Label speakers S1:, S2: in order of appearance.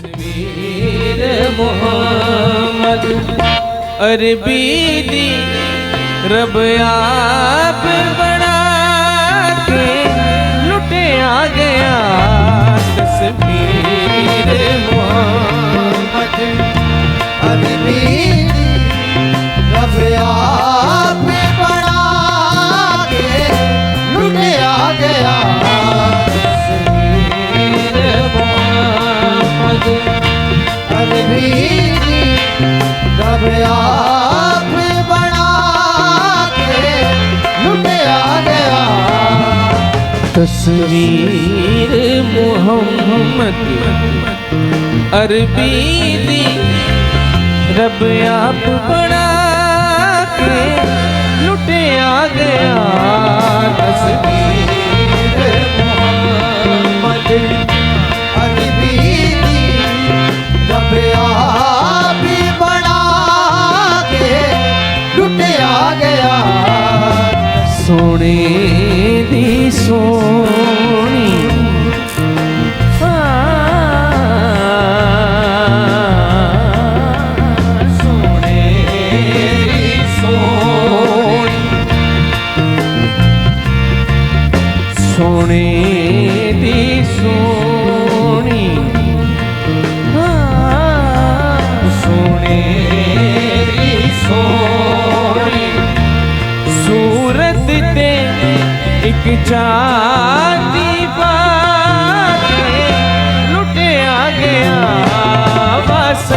S1: तस्वीर मोहम्मद अरबी दी रब आप बना के लुटे आ गया। तस्वीर मोहम्मद
S2: अरबी रब आप बना के लुटे आ गया।
S1: तस्वीर मोहम्मद
S2: अरबी रब आप बना के लुटे आ गया।
S1: तस्वीर मोहम्मद अरबी दी रब आप बना के लुटे आ गया। तस्वीर मोहम्मद
S2: अरबी रब आप बना के लुटे आ गया।
S1: सोने दी सोनी सोने दी सोनी सोने दी सोनी सोने दी सोनी सूरत ते एक चांदी पाके लुटे आ गया। बस